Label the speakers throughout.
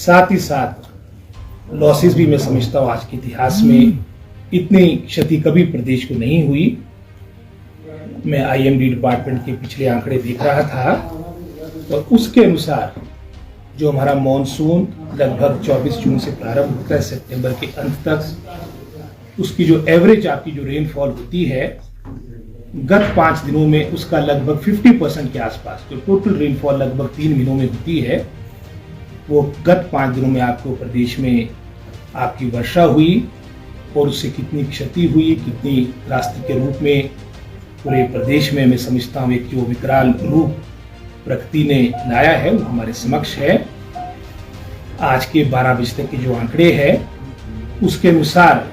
Speaker 1: साथ ही साथ लॉसेस भी मैं समझता हूँ आज के इतिहास में इतनी क्षति कभी प्रदेश को नहीं हुई। मैं IMD डिपार्टमेंट के पिछले आंकड़े देख रहा था और उसके अनुसार जो हमारा मॉनसून लगभग 24 जून से प्रारंभ होता है सितंबर के अंत तक, उसकी जो एवरेज आपकी जो रेनफॉल होती है गत 5 दिनों में उसका लगभग 50% के आसपास, जो टोटल रेनफॉल लगभग 3 महीनों में होती है, वो गत 5 दिनों में आपको प्रदेश में आपकी वर्षा हुई और उससे कितनी क्षति हुई, कितनी त्रासदी के रूप में पूरे प्रदेश में मैं समझता हूँ एक जो विकराल रूप प्रकृति ने लाया है वो हमारे समक्ष है। आज के 12 बजे तक के जो आंकड़े हैं उसके अनुसार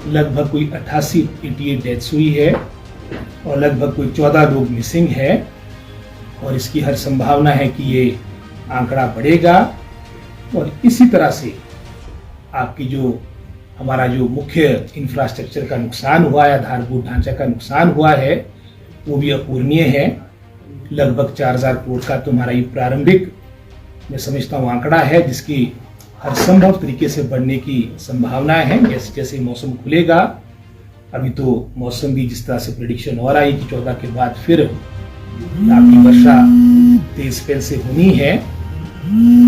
Speaker 1: लगभग कोई 88 डेथ्स हुई है और लगभग कोई 14 लोग मिसिंग है और इसकी हर संभावना है कि ये आंकड़ा बढ़ेगा। और इसी तरह से आपकी जो हमारा जो मुख्य इंफ्रास्ट्रक्चर का नुकसान हुआ है, आधारभूत ढांचा का नुकसान हुआ है, वो भी अपूरणीय है। लगभग 4000 करोड़ का तुम्हारा ये प्रारंभिक मैं समझता हूँ आंकड़ा है, जिसकी हर संभव तरीके से बढ़ने की संभावना है जैसे जैसे मौसम खुलेगा। अभी तो मौसम भी जिस तरह से प्रेडिक्शन हो रहा है कि 14 के बाद फिर आपकी वर्षा तेज स्पेल से होनी है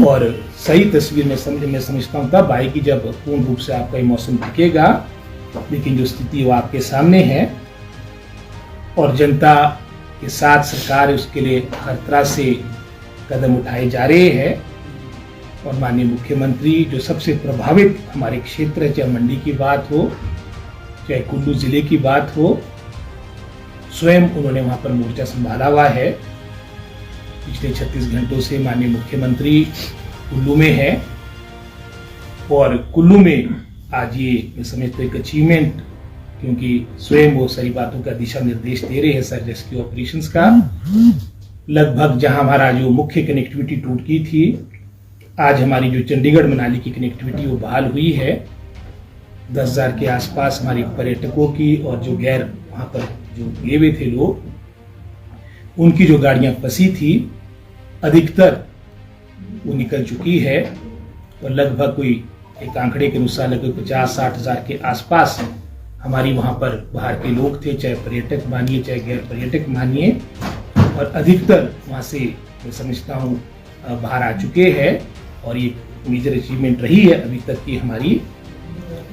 Speaker 1: और सही तस्वीर में समझता हूँ तब आएगी जब पूर्ण रूप से आपका ये मौसम टिकेगा। लेकिन जो स्थिति वो आपके सामने है और जनता के साथ सरकार उसके लिए हर तरह से कदम उठाए जा रहे हैं। और माननीय मुख्यमंत्री जो सबसे प्रभावित हमारे क्षेत्र है, चाहे मंडी की बात हो चाहे कुल्लू जिले की बात हो, स्वयं उन्होंने वहां पर मोर्चा संभाला हुआ है। पिछले 36 घंटों से माननीय मुख्यमंत्री कुल्लू में है और कुल्लू में आज ये मैं समझता हूँ एक अचीवमेंट, क्योंकि स्वयं वो सारी बातों का दिशा निर्देश दे रहे हैं सर्च रेस्क्यू ऑपरेशंस का। लगभग जहां हमारा जो मुख्य कनेक्टिविटी टूट गई थी, आज हमारी जो चंडीगढ़ मनाली की कनेक्टिविटी वो बहाल हुई है। 10,000 के आसपास हमारे पर्यटकों की और जो गैर वहां पर जो गए हुए थे लोग, उनकी जो गाड़ियां फंसी थी अधिकतर वो निकल चुकी है और लगभग कोई एक आंकड़े के अनुसार लगभग 50-60 हज़ार के आसपास हमारी वहां पर बाहर के लोग थे, चाहे पर्यटक मानिए चाहे गैर पर्यटक मानिए, और अधिकतर वहां से मैं समझता हूँ बाहर आ चुके हैं और ये मेजर अचीवमेंट रही है अभी तक की हमारी।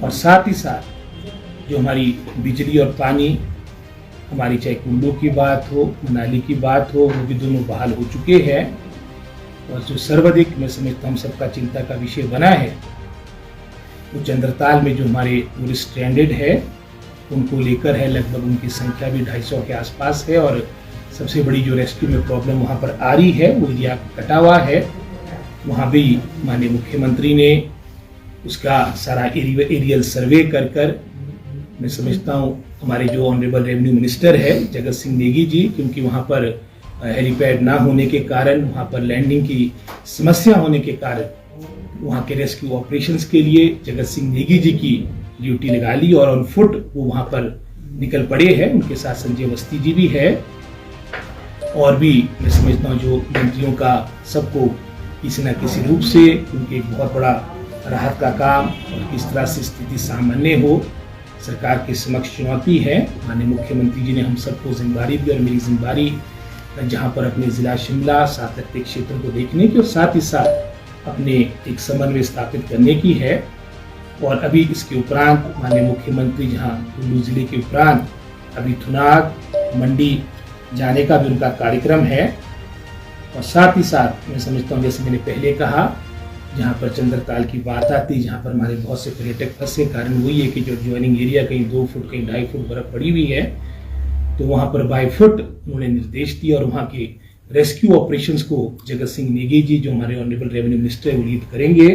Speaker 1: और साथ ही साथ जो हमारी बिजली और पानी, हमारी चाहे कुल्लू की बात हो मनाली की बात हो, वो भी दोनों बहाल हो चुके हैं। और जो सर्वाधिक मैं समझता हूँ सबका चिंता का विषय बना है वो चंद्रताल में जो हमारे टूरिस्ट स्ट्रैंडेड है उनको लेकर है। लगभग उनकी संख्या भी 250 के आसपास है और सबसे बड़ी जो रेस्क्यू में प्रॉब्लम वहाँ पर आ रही है वो एरिया कटा हुआ है। वहाँ भी माननीय मुख्यमंत्री ने उसका सारा एरियल सर्वे कर मैं समझता हूँ हमारे जो ऑनरेबल रेवेन्यू मिनिस्टर है जगत सिंह नेगी जी, क्योंकि वहाँ पर हेलीपैड ना होने के कारण, वहाँ पर लैंडिंग की समस्या होने के कारण वहाँ के रेस्क्यू ऑपरेशंस के लिए जगत सिंह नेगी जी की ड्यूटी लगा ली और ऑन फुट वो वहाँ पर निकल पड़े हैं। उनके साथ संजय अवस्थी जी भी है और भी मैं समझता हूँ जो मंत्रियों का सबको किसी न किसी रूप से उनके एक बहुत बड़ा राहत का काम और किस तरह से स्थिति सामान्य हो सरकार के समक्ष चुनौती है। माननीय मुख्यमंत्री जी ने हम सबको जिम्मेदारी दी और मेरी जिम्मेदारी जहाँ पर अपने जिला शिमला साथ लगते क्षेत्रों को देखने की और साथ ही साथ अपने एक समन्वय स्थापित करने की है। और अभी इसके उपरांत माननीय मुख्यमंत्री जहाँ कुल्लू जिले के उपरांत अभी थुनाग मंडी जाने का भी उनका कार्यक्रम है। और साथ ही साथ मैं समझता हूँ जैसे मैंने पहले कहा, जहाँ पर चंद्रताल की बात आती, जहाँ पर हमारे बहुत से पर्यटक फंसे, कारण वही है कि जो ज्वाइनिंग एरिया कहीं 2 फुट कहीं 2.5 फुट बर्फ पड़ी हुई है, तो वहाँ पर बाय फुट उन्होंने निर्देश दिए और वहाँ के रेस्क्यू ऑपरेशंस को जगत सिंह नेगी जी जो हमारे ऑनरेबल रेवेन्यू मिनिस्टर है वो लीड करेंगे।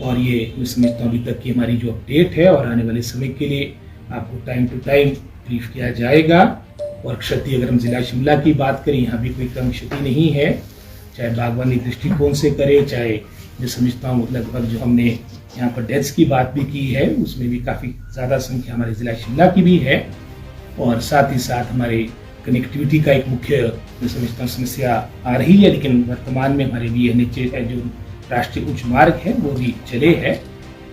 Speaker 1: और ये मैं समझता हूँ अभी तक की हमारी जो अपडेट है और आने वाले समय के लिए आपको टाइम टू टाइम ब्रीफ किया जाएगा। और क्षति अगर हम जिला शिमला की बात करें, यहाँ भी कोई कम क्षति नहीं है, चाहे बागवानी दृष्टिकोण से करें, चाहे मैं समझता हूँ लगभग जो हमने यहाँ पर डेथ्स की बात भी की है उसमें भी काफ़ी ज़्यादा संख्या हमारे जिला शिमला की भी है। और साथ ही साथ हमारे कनेक्टिविटी का एक मुख्य मैं समझता हूँ समस्या आ रही है, लेकिन वर्तमान में हमारे VNH जो राष्ट्रीय उच्च मार्ग है वो भी चले है,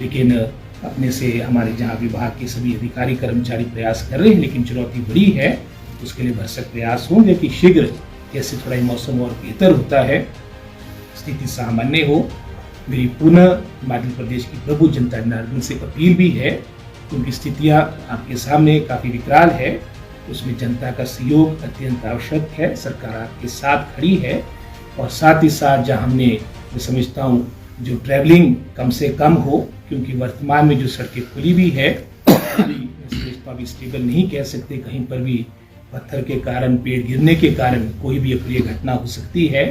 Speaker 1: लेकिन अपने से हमारे जहाँ विभाग के सभी अधिकारी कर्मचारी प्रयास कर रहे हैं, लेकिन चुनौती बड़ी है। उसके लिए भरसक प्रयास होंगे कि शीघ्र जैसे थोड़ा मौसम और बेहतर होता है, स्थिति सामान्य हो। मेरी पुनः मध्य प्रदेश की प्रभु जनता जनार्दन से अपील भी है, क्योंकि स्थितियाँ आपके सामने काफ़ी विकराल है, उसमें जनता का सहयोग अत्यंत आवश्यक है। सरकार आपके साथ खड़ी है और साथ ही साथ जहाँ हमने, मैं समझता हूँ, जो ट्रैवलिंग कम से कम हो, क्योंकि वर्तमान में जो सड़कें खुली भी है अभी स्टेबल नहीं कह सकते, कहीं पर भी पत्थर के कारण, पेड़ गिरने के कारण कोई भी अप्रिय घटना हो सकती है।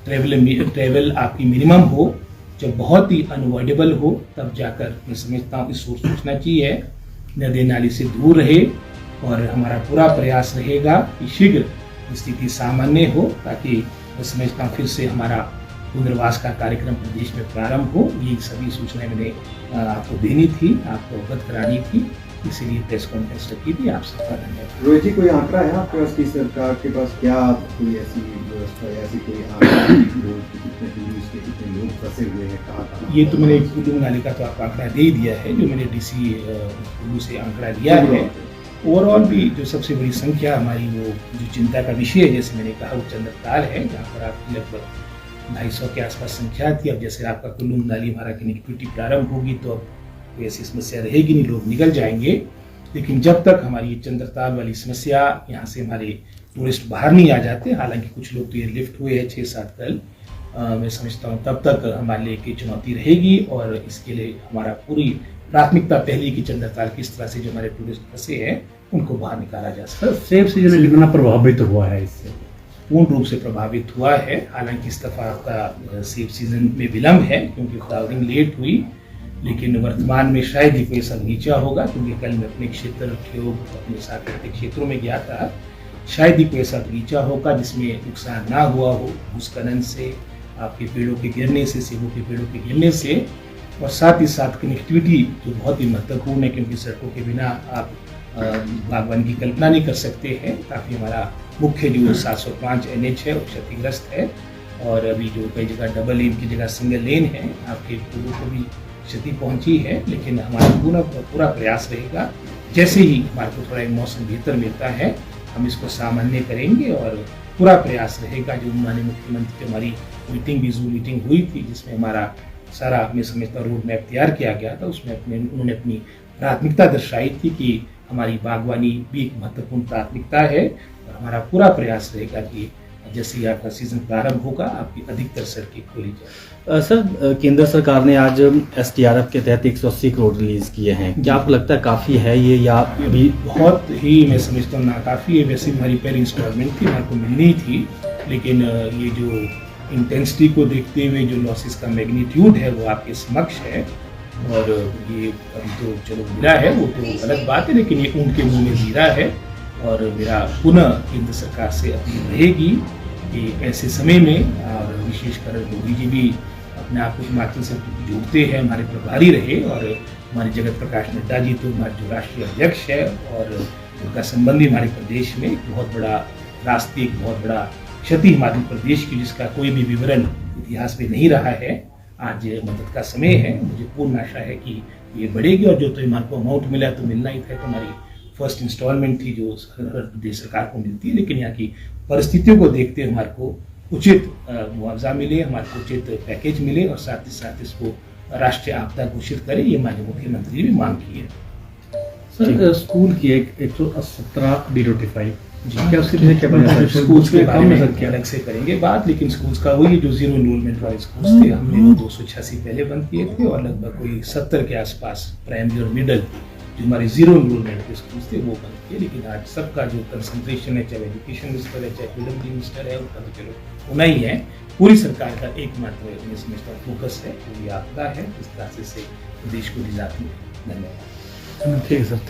Speaker 1: ट्रैवल आपकी मिनिमम हो, जब बहुत ही अनअवॉइडेबल हो तब जाकर मैं समझता हूँ इस सोचना चाहिए। नदी नाली से दूर रहे और हमारा पूरा प्रयास रहेगा कि शीघ्र स्थिति सामान्य हो, ताकि मैं समझता हूँ फिर से हमारा पुनर्वास का कार्यक्रम प्रदेश में प्रारंभ हो। ये सभी सूचनाएं मैंने आपको देनी थी, आपको अवगत करानी थी, इसीलिए प्रेस कॉन्फ्रेंस रखी थी। आप सबका धन्यवाद।
Speaker 2: रोहित जी, कोई आंकड़ा है आपके पास कि सरकार के पास क्या कोई ऐसी व्यवस्था है, ऐसी कोई आंकड़ा कितने टूरिस्ट के कितने लोग फंसे हुए हैं, कहाँ?
Speaker 1: ये तो मैंने कुल्लू मनाली का तो आपको आंकड़ा दे ही दिया है, जो मैंने डीसी कुल्लू से आंकड़ा लिया है। ओवरऑल भी जो सबसे बड़ी संख्या हमारी, वो जो चिंता का विषय है, जैसे मैंने कहा, वो चंद्रताल है, जहाँ पर आपकी लगभग 250 के आसपास संख्या थी। अब जैसे आपका कुल्लू मनाली हमारा कनेक्टिविटी प्रारंभ होगी तो अब कोई ऐसी समस्या रहेगी नहीं, लोग निकल जाएंगे। लेकिन जब तक हमारी ये चंद्रताल वाली समस्या, यहाँ से हमारे टूरिस्ट बाहर नहीं आ जाते, हालांकि कुछ लोग तो ये लिफ्ट हुए हैं 6-7 कल, मैं समझता हूँ तब तक हमारे लिए एक चुनौती रहेगी। और इसके लिए हमारा पूरी प्राथमिकता पहली की चंद्रताल किस तरह से जो हमारे टूरिस्ट फंसे हैं उनको बाहर निकाला जा सकता है।
Speaker 3: सेब सीजन कितना प्रभावित हुआ है इससे?
Speaker 1: पूर्ण रूप से प्रभावित हुआ है। हालांकि इस दफा आपका सेब सीजन में विलम्ब है, क्योंकि फ्लावरिंग लेट हुई, लेकिन वर्तमान में शायद ही कोई सब नीचा होगा, क्योंकि कल मैं अपने क्षेत्र अपने साथ क्षेत्रों में गया था, शायद ही कोई ऐसा बगीचा होगा जिसमें नुकसान ना हुआ हो भूस्खलन से, आपके पेड़ों के गिरने से, सेबों के पेड़ों के गिरने से। और साथ ही साथ कनेक्टिविटी जो बहुत ही महत्वपूर्ण है, क्योंकि सड़कों के बिना आप बागवानी की कल्पना नहीं कर सकते हैं। काफ़ी हमारा मुख्य जो 705 NH है वो क्षतिग्रस्त है, और अभी जो कई जगह डबल लेन की जगह सिंगल लेन है, आपके पुलों को भी क्षति पहुंची है। लेकिन हमारा पूरा प्रयास रहेगा, जैसे ही हमारे को थोड़ा मौसम बेहतर मिलता है हम इसको सामान्य करेंगे, और पूरा प्रयास रहेगा। जो माननीय मुख्यमंत्री की हमारी मीटिंग भी जूम मीटिंग हुई थी, जिसमें हमारा सारा, मैं समझता रोड मैप तैयार किया गया था, उसमें उन्होंने अपनी प्राथमिकता दर्शाई थी कि हमारी बागवानी भी एक महत्वपूर्ण प्राथमिकता है, और हमारा पूरा प्रयास रहेगा कि जैसे ही आपका सीजन प्रारंभ होगा आपकी अधिकतर सड़कें खोली जाए।
Speaker 3: सर, केंद्र सरकार ने आज SDRF के तहत 180 करोड़ रिलीज किए हैं, क्या आपको लगता है काफ़ी है ये, या
Speaker 1: अभी बहुत ही, मैं समझता हूँ नाकाफ़ी है। वैसे हमारी पहली इंस्टॉलमेंट थी, हमारे को मिलनी थी, लेकिन ये जो इंटेंसिटी को देखते हुए जो लॉसेस का मैग्नीट्यूड है वो आपके समक्ष है, और ये अभी तो चलो मिला है वो तो अलग बात है, लेकिन ये ऊँट के मुँह में जीरा है। और मेरा पुनः केंद्र सरकार से अपील रहेगी कि ऐसे समय में, और विशेषकर मोदी जी भी अपने आप को हिमाचल से जोड़ते हैं, हमारे प्रभारी रहे, और हमारे जगत प्रकाश नड्डा जी तो हमारे जो राष्ट्रीय अध्यक्ष है, और उनका संबंधी हमारे प्रदेश में एक बहुत बड़ा रास्ते, एक बहुत बड़ा क्षति हिमाचल प्रदेश की, जिसका कोई भी विवरण इतिहास में नहीं रहा है। आज मदद का समय है, मुझे पूर्ण आशा है कि ये बढ़ेगी, और जो तो हमारे को अमाउंट मिला तो मिलना ही था, तो हमारी फर्स्ट इंस्टॉलमेंट थी जो प्रदेश सरकार को मिलती है, लेकिन यहाँ की परिस्थितियों को देखते हुए हमारे को उचित मुआवजा मिले, हमारे को उचित पैकेज मिले, और साथ ही साथ इसको राष्ट्रीय आपदा घोषित करे, ये माननीय मुख्यमंत्री ने भी मांग की है।
Speaker 3: सर, स्कूल की 117 डिनोटिफाई
Speaker 1: जी, क्या उसके लिए क्या बना है? स्कूल्स के बारे में अलग से करेंगे बात, लेकिन स्कूल्स का वही जो जीरो एनरोलमेंट वाले स्कूल्स थे, हमने वो 286 पहले बंद किए थे, और लगभग कोई 70 के आसपास प्राइमरी और मिडल जो हमारे जीरो एनरोलमेंट के स्कूल्स थे वो बंद किए। लेकिन आज सबका जो कंसंट्रेशन है, चाहे एजुकेशन मिनिस्टर है, चाहे पीडब्ल्यूडी मिनिस्टर है, उनका तो चलो होना ही है। पूरी सरकार का एकमात्र फोकस है, पूरी आपदा है, इस तरह से प्रदेश को निजात मिले। धन्यवाद।
Speaker 3: ठीक है सर।